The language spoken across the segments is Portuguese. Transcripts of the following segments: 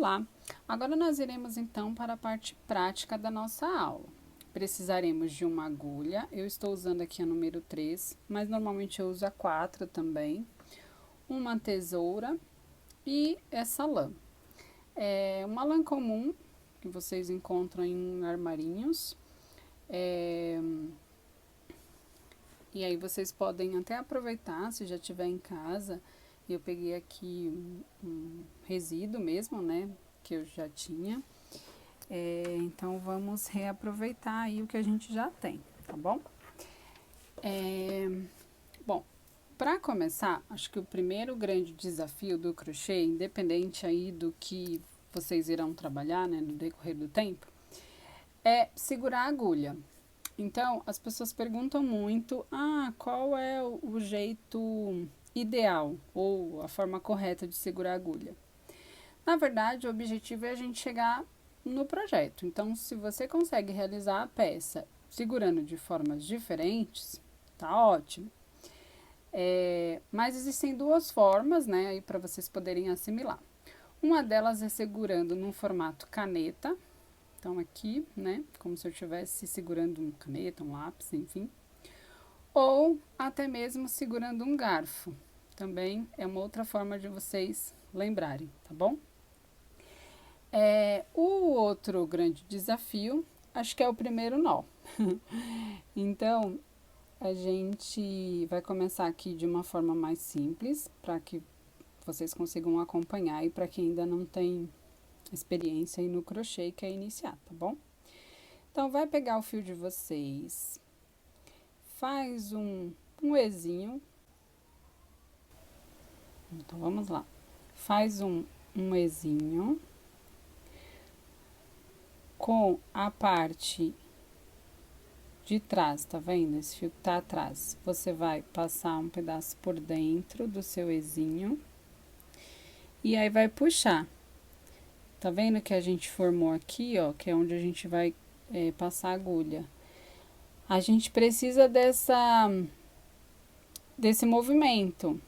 Olá! Agora nós iremos então para a parte prática da nossa aula. Precisaremos de uma agulha, eu estou usando aqui a número 3, mas normalmente eu uso a 4 também, uma tesoura e essa lã. É uma lã comum que vocês encontram em armarinhos, e aí vocês podem até aproveitar, se já tiver em casa. Eu peguei aqui um resíduo mesmo, né, que eu já tinha. Então, vamos reaproveitar aí o que a gente já tem, tá bom? Bom, para começar, acho que o primeiro grande desafio do crochê, independente aí do que vocês irão trabalhar, né, no decorrer do tempo, é segurar a agulha. Então, as pessoas perguntam muito, qual é o jeito ideal ou a forma correta de segurar a agulha? Na verdade, o objetivo é a gente chegar no projeto. Então, se você consegue realizar a peça segurando de formas diferentes, tá ótimo. Mas existem duas formas, né, aí para vocês poderem assimilar. Uma delas é segurando num formato caneta. Então, aqui, né, como se eu estivesse segurando uma caneta, um lápis, enfim. Ou até mesmo segurando um garfo. Também é uma outra forma de vocês lembrarem, tá bom? O outro grande desafio, acho que é o primeiro nó. Então, a gente vai começar aqui de uma forma mais simples, para que vocês consigam acompanhar e para quem ainda não tem experiência aí no crochê e quer iniciar, tá bom? Então, vai pegar o fio de vocês, faz um Ezinho. Então, vamos lá. Faz um Ezinho com a parte de trás, tá vendo? Esse fio que tá atrás. Você vai passar um pedaço por dentro do seu Ezinho e aí vai puxar. Tá vendo que a gente formou aqui, ó, que é onde a gente vai passar a agulha. A gente precisa desse movimento,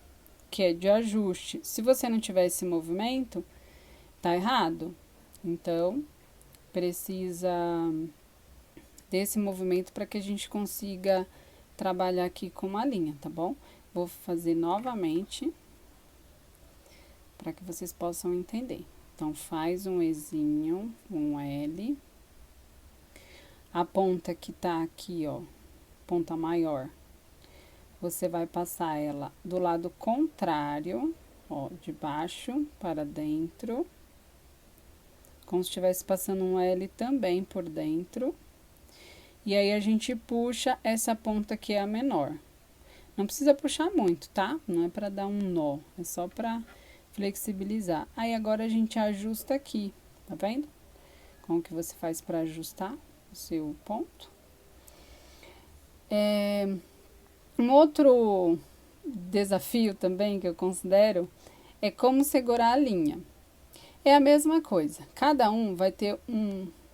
que é de ajuste. Se você não tiver esse movimento, tá errado. Então, precisa desse movimento para que a gente consiga trabalhar aqui com uma linha, tá bom? Vou fazer novamente para que vocês possam entender. Então, faz um Ezinho, um L. A ponta que tá aqui, ó, ponta maior, você vai passar ela do lado contrário, ó, de baixo para dentro, como se estivesse passando um L também por dentro. E aí, a gente puxa essa ponta que é a menor. Não precisa puxar muito, tá? Não é para dar um nó, é só para flexibilizar. Aí, agora a gente ajusta aqui, tá vendo? Como que você faz para ajustar o seu ponto. Um outro desafio também que eu considero é como segurar a linha. É a mesma coisa, cada um vai ter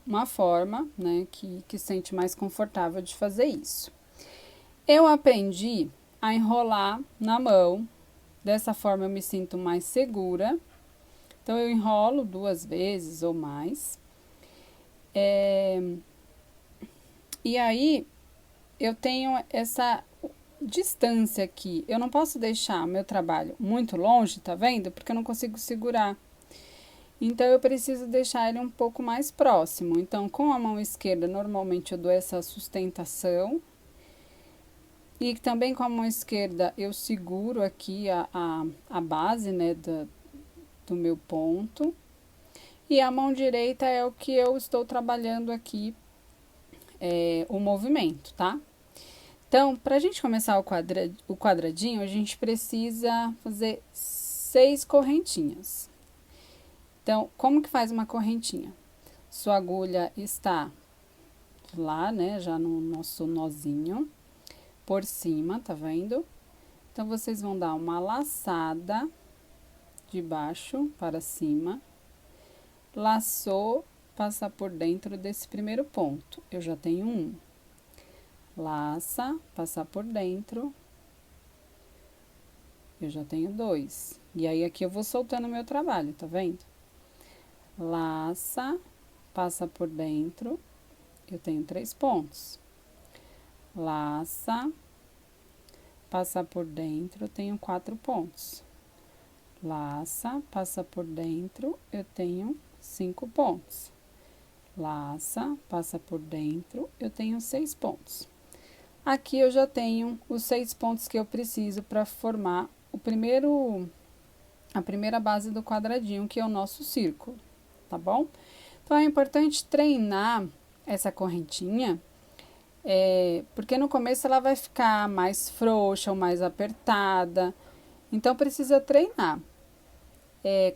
uma forma, né, que sente mais confortável de fazer isso. Eu aprendi a enrolar na mão, dessa forma eu me sinto mais segura. Então, eu enrolo 2 vezes ou mais. E aí, eu tenho essa distância aqui. Eu não posso deixar meu trabalho muito longe, tá vendo? Porque eu não consigo segurar. Então, eu preciso deixar ele um pouco mais próximo. Então, com a mão esquerda, normalmente eu dou essa sustentação. E também com a mão esquerda, eu seguro aqui a base, né, do meu ponto. E a mão direita é o que eu estou trabalhando aqui, o movimento, tá? Então, pra gente começar o quadradinho, a gente precisa fazer 6 correntinhas. Então, como que faz uma correntinha? Sua agulha está lá, né, já no nosso nozinho, por cima, tá vendo? Então, vocês vão dar uma laçada de baixo para cima, laçou, passar por dentro desse primeiro ponto. Eu já tenho um. Laça, passar por dentro. Eu já tenho 2. E aí, aqui eu vou soltando o meu trabalho, tá vendo? laça, passa por dentro, eu tenho 3 pontos. Laça, passa por dentro, eu tenho 4 pontos. Laça, passa por dentro, eu tenho 5 pontos. Laça, passa por dentro, eu tenho 6 pontos. Aqui eu já tenho os 6 pontos que eu preciso para formar a primeira base do quadradinho, que é o nosso círculo, tá bom? Então, é importante treinar essa correntinha, porque no começo ela vai ficar mais frouxa ou mais apertada, então precisa treinar.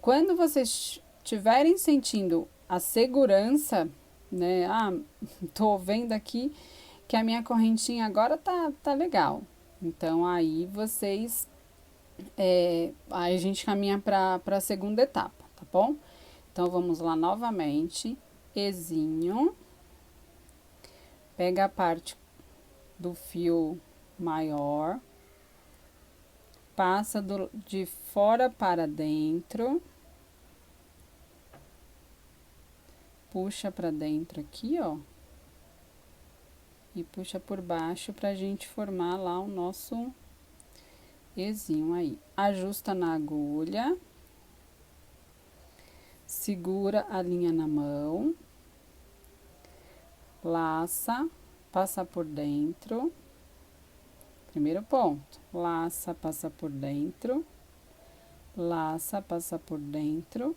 Quando vocês estiverem sentindo a segurança, né? Tô vendo aqui que a minha correntinha agora tá legal. Então, aí vocês, aí a gente caminha para a segunda etapa, tá bom? Então, vamos lá novamente. Ezinho. Pega a parte do fio maior. Passa de fora para dentro. Puxa para dentro aqui, ó. E puxa por baixo pra gente formar lá o nosso ezinho aí. Ajusta na agulha. Segura a linha na mão. Laça, passa por dentro. Primeiro ponto. Laça, passa por dentro. Laça, passa por dentro.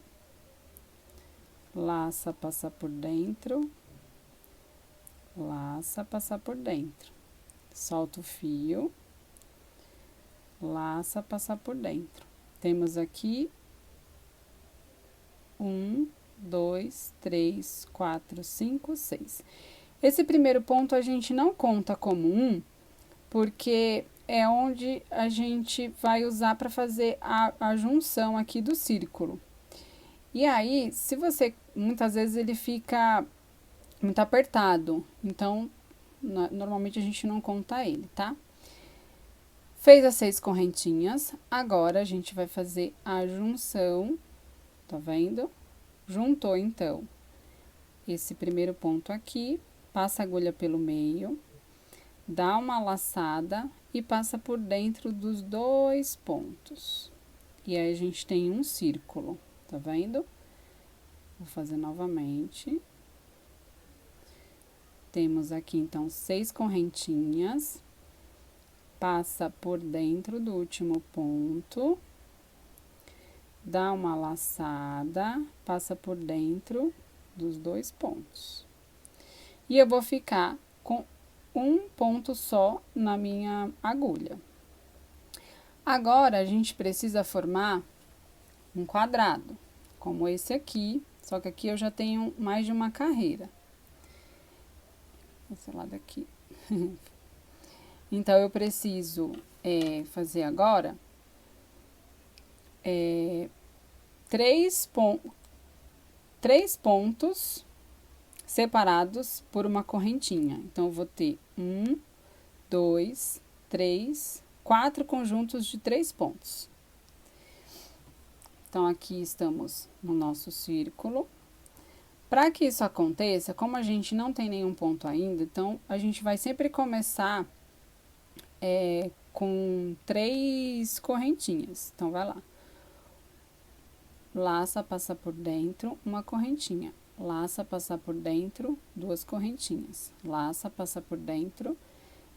Laça, passa por dentro. Laça, passa por dentro. Solta o fio. Laça, passa por dentro. Temos aqui 1, 2, 3, 4, 5, 6. Esse primeiro ponto a gente não conta como porque é onde a gente vai usar para fazer a junção aqui do círculo. E aí, se você, muitas vezes ele fica muito apertado, então, normalmente a gente não conta ele, tá? Fez as 6 correntinhas, agora a gente vai fazer a junção, tá vendo? Juntou, então, esse primeiro ponto aqui, passa a agulha pelo meio, dá uma laçada e passa por dentro dos 2 pontos. E aí, a gente tem um círculo, tá vendo? Vou fazer novamente. Temos aqui, então, 6 correntinhas. Passa por dentro do último ponto. Dá uma laçada, passa por dentro dos 2 pontos. E eu vou ficar com um ponto só na minha agulha. Agora, a gente precisa formar um quadrado, como esse aqui, só que aqui eu já tenho mais de uma carreira. Esse lado aqui. Então, eu preciso fazer agora 3 pontos separados por uma correntinha. Então, eu vou ter 1, 2, 3, 4 conjuntos de 3 pontos. Então, aqui estamos no nosso círculo. Para que isso aconteça, como a gente não tem nenhum ponto ainda, então, a gente vai sempre começar com 3 correntinhas. Então, vai lá. Laça, passa por dentro, uma correntinha. Laça, passa por dentro, 2 correntinhas. Laça, passa por dentro,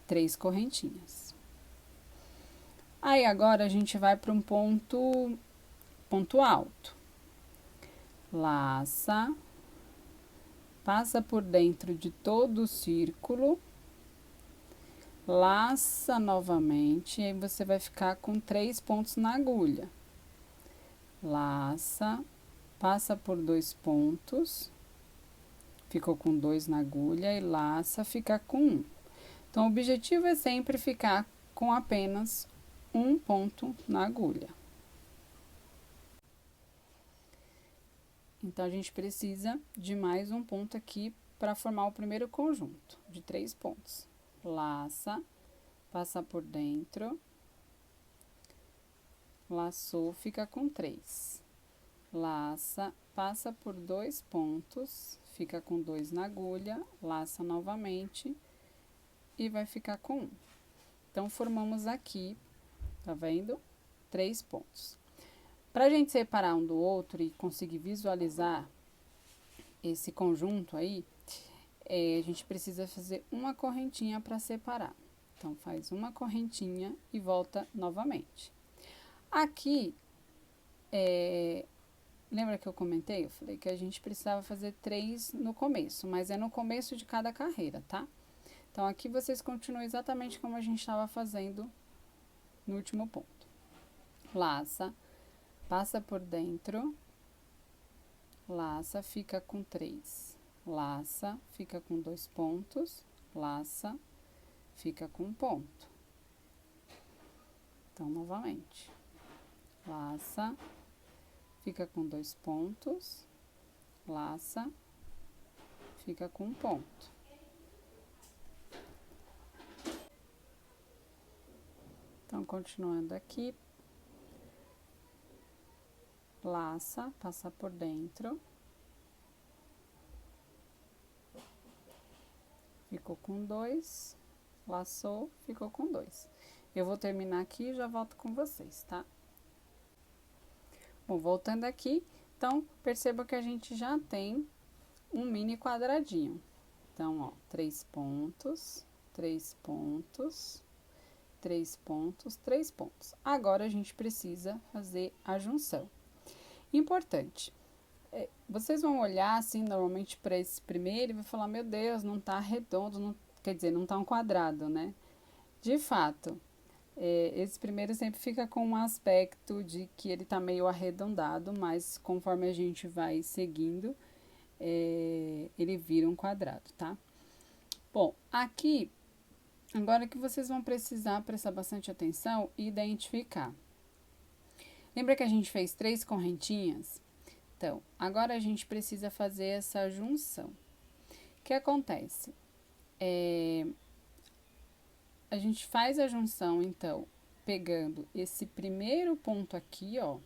3 correntinhas. Aí, agora, a gente vai para um ponto alto. Laça, passa por dentro de todo o círculo. Laça novamente, e aí você vai ficar com 3 pontos na agulha. Laça, passa por 2 pontos, ficou com 2 na agulha, e laça, fica com 1. Então, o objetivo é sempre ficar com apenas um ponto na agulha. Então, a gente precisa de mais um ponto aqui para formar o primeiro conjunto de 3 pontos. Laça, passa por dentro, laçou, fica com 3. Laça, passa por 2 pontos, fica com 2 na agulha, laça novamente e vai ficar com 1. Então, formamos aqui, tá vendo? 3 pontos. Para a gente separar um do outro e conseguir visualizar esse conjunto aí, a gente precisa fazer uma correntinha para separar. Então, faz uma correntinha e volta novamente. Aqui, lembra que eu comentei? Eu falei que a gente precisava fazer 3 no começo, mas é no começo de cada carreira, tá? Então, aqui vocês continuam exatamente como a gente estava fazendo no último ponto. Laça, passa por dentro, laça, fica com 3. Laça, fica com 2 pontos, laça, fica com 1 ponto. Então, novamente. Laça, fica com 2 pontos, laça, fica com 1 ponto. Então, continuando aqui, laça, passa por dentro, ficou com 2, laçou, ficou com 2. Eu vou terminar aqui e já volto com vocês, tá? Bom, voltando aqui, então, perceba que a gente já tem um mini quadradinho. Então, ó, 3 pontos, 3 pontos, 3 pontos, 3 pontos. Agora, a gente precisa fazer a junção. Importante, vocês vão olhar, assim, normalmente para esse primeiro e vai falar, meu Deus, não tá redondo, não, quer dizer, não tá um quadrado, né? De fato, esse primeiro sempre fica com um aspecto de que ele tá meio arredondado, mas conforme a gente vai seguindo, ele vira um quadrado, tá? Bom, aqui, agora que vocês vão precisar prestar bastante atenção e identificar. Lembra que a gente fez 3 correntinhas? Então, agora a gente precisa fazer essa junção. O que acontece? A gente faz a junção, então, pegando esse primeiro ponto aqui, ó.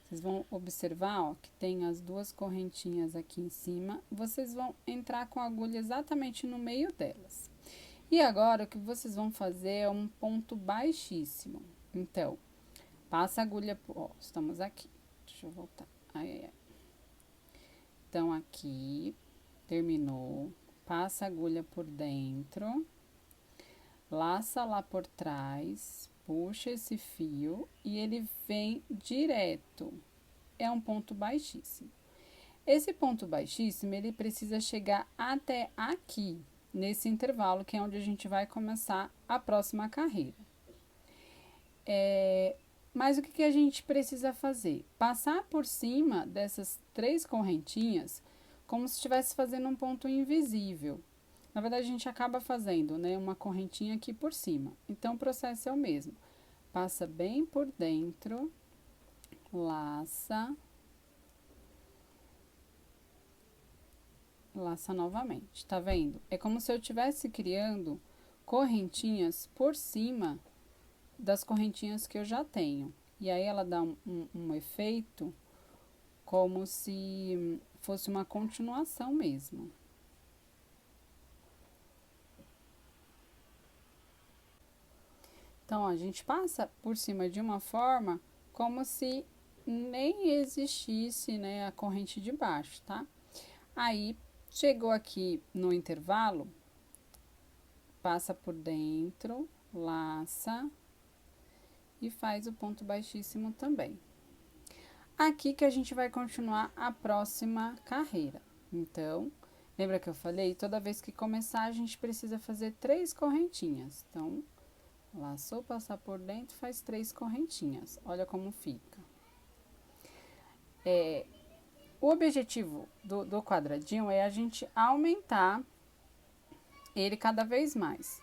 Vocês vão observar, ó, que tem as 2 correntinhas aqui em cima. Vocês vão entrar com a agulha exatamente no meio delas. E agora, o que vocês vão fazer é um ponto baixíssimo. Então, passa a agulha, ó, estamos aqui. Deixa eu voltar. Então, aqui, terminou. Passa a agulha por dentro. Laça lá por trás, puxa esse fio e ele vem direto. É um ponto baixíssimo. Esse ponto baixíssimo, ele precisa chegar até aqui, nesse intervalo, que é onde a gente vai começar a próxima carreira. Mas o que a gente precisa fazer? Passar por cima dessas 3 correntinhas, como se estivesse fazendo um ponto invisível. Na verdade, a gente acaba fazendo, né, uma correntinha aqui por cima. Então, o processo é o mesmo. Passa bem por dentro, laça, laça novamente, tá vendo? É como se eu estivesse criando correntinhas por cima das correntinhas que eu já tenho. E aí, ela dá um efeito como se fosse uma continuação mesmo. Então, ó, a gente passa por cima de uma forma como se nem existisse, né, a corrente de baixo, tá? Aí, chegou aqui no intervalo, passa por dentro, laça e faz o ponto baixíssimo também. Aqui que a gente vai continuar a próxima carreira. Então, lembra que eu falei? Toda vez que começar, a gente precisa fazer 3 correntinhas. Então, laçou, passar por dentro, faz 3 correntinhas. Olha como fica. O objetivo do quadradinho é a gente aumentar ele cada vez mais.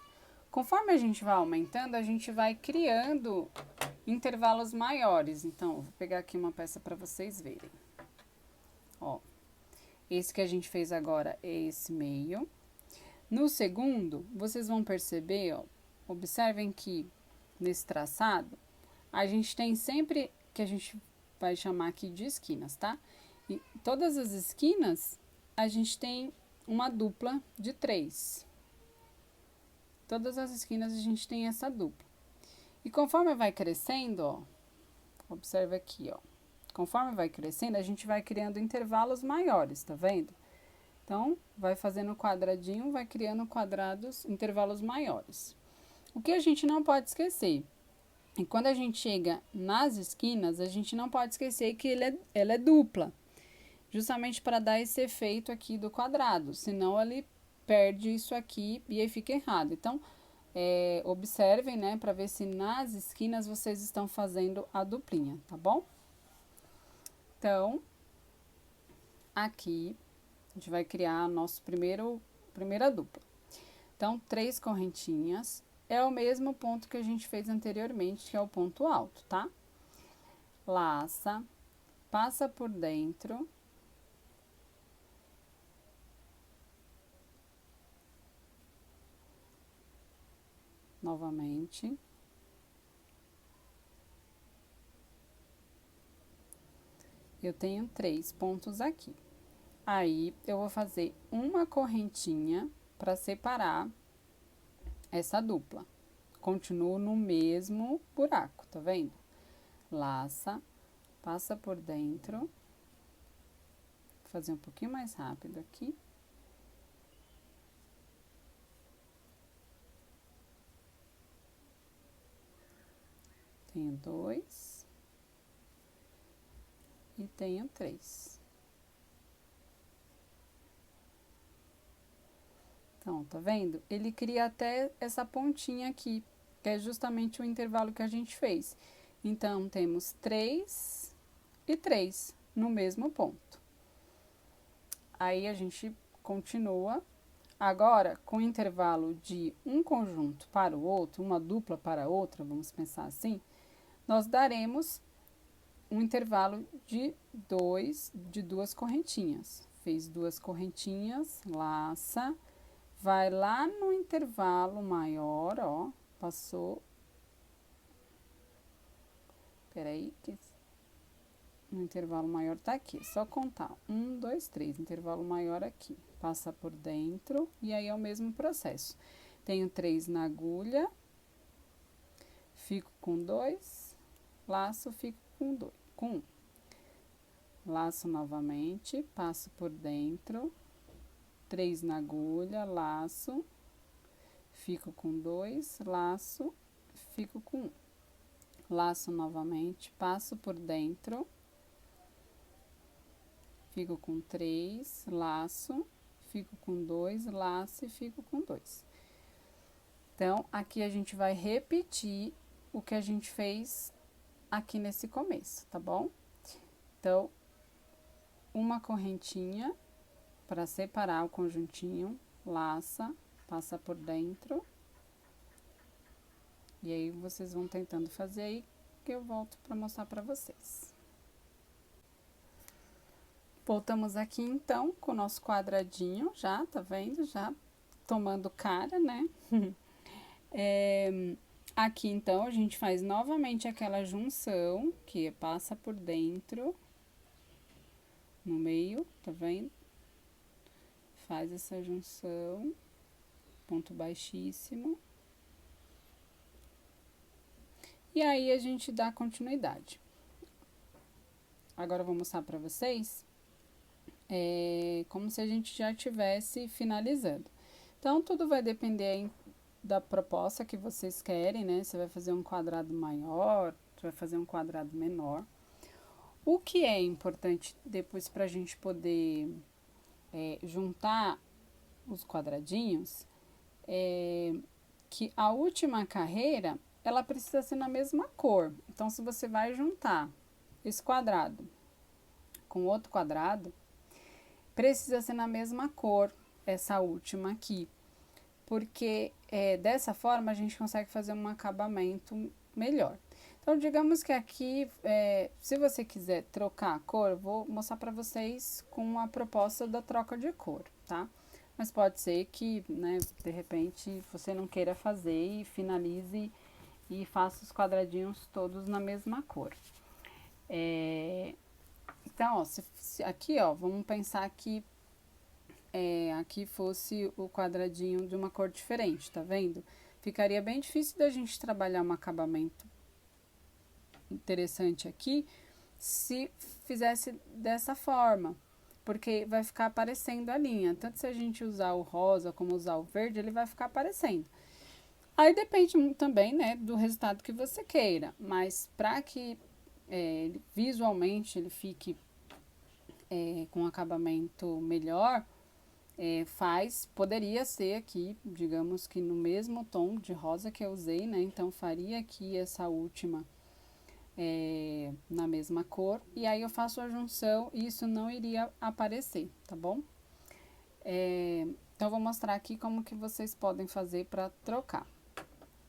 Conforme a gente vai aumentando, a gente vai criando intervalos maiores. Então, vou pegar aqui uma peça para vocês verem. Ó, esse que a gente fez agora é esse meio. No segundo, vocês vão perceber, ó, observem que nesse traçado, a gente tem sempre que a gente vai chamar aqui de esquinas, tá? E todas as esquinas, a gente tem uma dupla de 3. Todas as esquinas a gente tem essa dupla. E conforme vai crescendo, ó, observa aqui, ó. Conforme vai crescendo, a gente vai criando intervalos maiores, tá vendo? Então, vai fazendo quadradinho, vai criando quadrados, intervalos maiores. O que a gente não pode esquecer? E quando a gente chega nas esquinas, a gente não pode esquecer que ela é dupla. Justamente para dar esse efeito aqui do quadrado. Senão, ele perde isso aqui e aí fica errado. Então, observem, né, para ver se nas esquinas vocês estão fazendo a duplinha, tá bom? Então, aqui, a gente vai criar nosso primeira dupla. Então, 3 correntinhas. É o mesmo ponto que a gente fez anteriormente, que é o ponto alto, tá? Laça, passa por dentro. Novamente. Eu tenho 3 pontos aqui. Aí, eu vou fazer uma correntinha para separar essa dupla. Continuo no mesmo buraco, tá vendo? Laça, passa por dentro. Vou fazer um pouquinho mais rápido aqui. Tenho 2. E tenho 3. Então, tá vendo? Ele cria até essa pontinha aqui, que é justamente o intervalo que a gente fez. Então, temos 3 e 3 no mesmo ponto. Aí, a gente continua. Agora, com o intervalo de um conjunto para o outro, uma dupla para a outra, vamos pensar assim, nós daremos um intervalo de 2 correntinhas. Fez 2 correntinhas, laça, vai lá no intervalo maior, ó, passou. Peraí, que no intervalo maior tá aqui, só contar. 1, 2, 3, intervalo maior aqui. Passa por dentro e aí é o mesmo processo. Tenho 3 na agulha, fico com 2, laço, fico com 2, com 1. Laço novamente, passo por dentro, 3 na agulha, laço, fico com 2, laço, fico com 1. Laço novamente, passo por dentro, fico com 3, laço, fico com 2, laço e fico com 2. Então, aqui a gente vai repetir o que a gente fez aqui nesse começo, tá bom? Então, uma correntinha para separar o conjuntinho, laça, passa por dentro. E aí, vocês vão tentando fazer aí, que eu volto para mostrar para vocês. Voltamos aqui, então, com o nosso quadradinho, já, tá vendo? Já tomando cara, né? Aqui, então, a gente faz novamente aquela junção, que passa por dentro, no meio, tá vendo? Faz essa junção, ponto baixíssimo. E aí, a gente dá continuidade. Agora, eu vou mostrar pra vocês, como se a gente já estivesse finalizando. Então, tudo vai depender da proposta que vocês querem, né? Você vai fazer um quadrado maior, você vai fazer um quadrado menor. O que é importante depois para a gente poder juntar os quadradinhos é que a última carreira, ela precisa ser na mesma cor. Então, se você vai juntar esse quadrado com outro quadrado, precisa ser na mesma cor, essa última aqui. Porque dessa forma a gente consegue fazer um acabamento melhor. Então, digamos que aqui, se você quiser trocar a cor, eu vou mostrar para vocês com a proposta da troca de cor, tá? Mas pode ser que, né, de repente, você não queira fazer e finalize e faça os quadradinhos todos na mesma cor. Então, ó, aqui, ó, vamos pensar que aqui fosse o quadradinho de uma cor diferente, tá vendo? Ficaria bem difícil da gente trabalhar um acabamento interessante aqui se fizesse dessa forma, porque vai ficar aparecendo a linha. Tanto se a gente usar o rosa como usar o verde, ele vai ficar aparecendo. Aí depende também, né, do resultado que você queira, mas para que visualmente ele fique com um acabamento melhor, poderia ser aqui, digamos que no mesmo tom de rosa que eu usei, né? Então faria aqui essa última na mesma cor, e aí eu faço a junção e isso não iria aparecer, tá bom? Então eu vou mostrar aqui como que vocês podem fazer para trocar.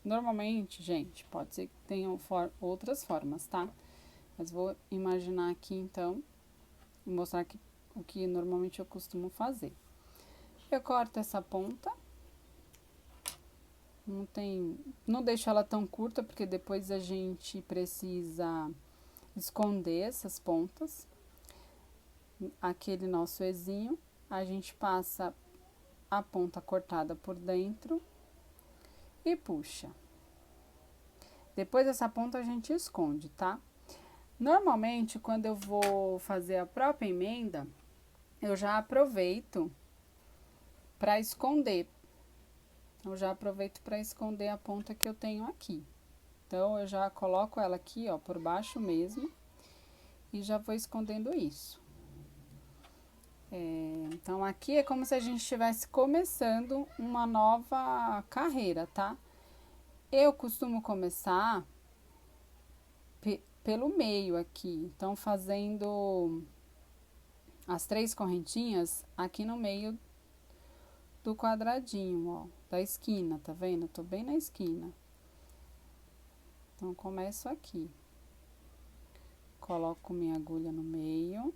Normalmente, gente, pode ser que tenham outras formas, tá? Mas vou imaginar aqui então, e mostrar aqui o que normalmente eu costumo fazer. Eu corto essa ponta, não deixo ela tão curta, porque depois a gente precisa esconder essas pontas. Aquele nosso ezinho, a gente passa a ponta cortada por dentro e puxa. Depois dessa ponta a gente esconde, tá? Normalmente, quando eu vou fazer a própria emenda, eu já aproveito para esconder. Eu já aproveito para esconder a ponta que eu tenho aqui. Então, eu já coloco ela aqui, ó, por baixo mesmo. E já vou escondendo isso. Então, aqui é como se a gente estivesse começando uma nova carreira, tá? Eu costumo começar pelo meio aqui. Então, fazendo as 3 correntinhas aqui no meio do quadradinho, ó, da esquina, tá vendo? Eu tô bem na esquina. Então, começo aqui. Coloco minha agulha no meio,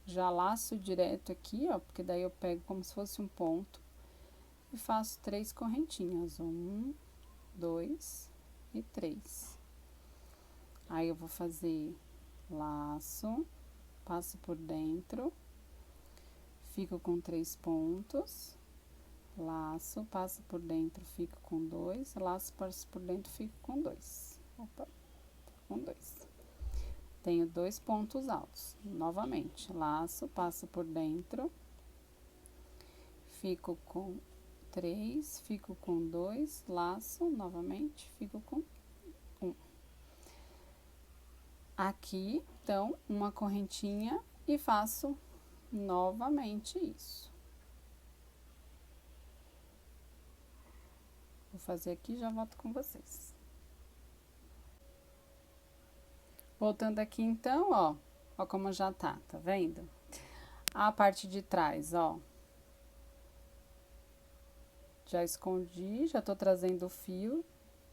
já laço direto aqui, ó, porque daí eu pego como se fosse um ponto e faço 3 correntinhas, 1, 2 e 3. Aí eu vou fazer laço, passo por dentro, fico com 3 pontos, laço, passo por dentro, fico com 2, laço, passo por dentro, fico com 2. Opa, com 2. Tenho 2 pontos altos. Novamente, laço, passo por dentro, fico com 3, fico com 2, laço, novamente, fico com 1. Aqui, então, uma correntinha e faço novamente isso. Vou fazer aqui e já volto com vocês. Voltando aqui, então, ó como já tá vendo? A parte de trás, ó. Já escondi, já tô trazendo o fio,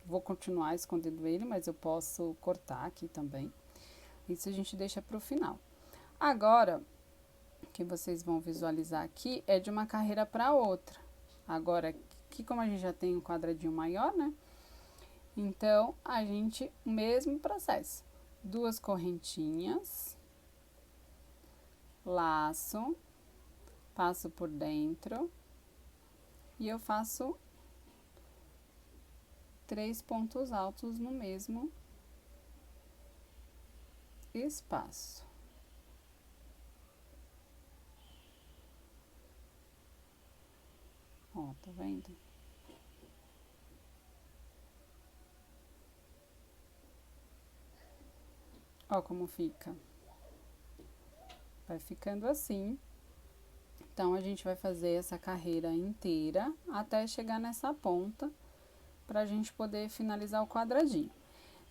vou continuar escondendo ele, mas eu posso cortar aqui também. Isso a gente deixa pro final. Agora, o que vocês vão visualizar aqui é de uma carreira para outra. Agora, aqui como a gente já tem um quadradinho maior, né? Então, a gente, o mesmo processo. 2 correntinhas, laço, passo por dentro e eu faço 3 pontos altos no mesmo espaço. Ó, tá vendo? Ó como fica. Vai ficando assim. Então, a gente vai fazer essa carreira inteira até chegar nessa ponta, pra gente poder finalizar o quadradinho.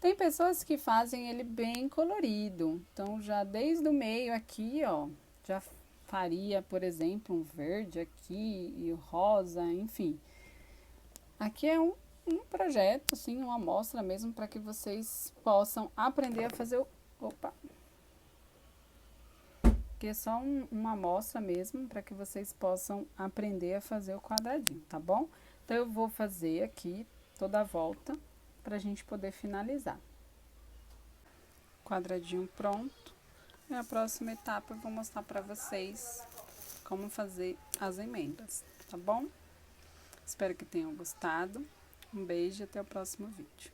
Tem pessoas que fazem ele bem colorido. Então, já desde o meio aqui, ó, já faria, por exemplo, um verde aqui e o rosa, enfim. Aqui é um projeto, assim, uma amostra mesmo, para que vocês possam aprender a fazer o... Opa! Aqui é só uma amostra mesmo, para que vocês possam aprender a fazer o quadradinho, tá bom? Então, eu vou fazer aqui toda a volta, pra gente poder finalizar. quadradinho pronto. E a próxima etapa eu vou mostrar para vocês como fazer as emendas, tá bom? Espero que tenham gostado. Um beijo e até o próximo vídeo.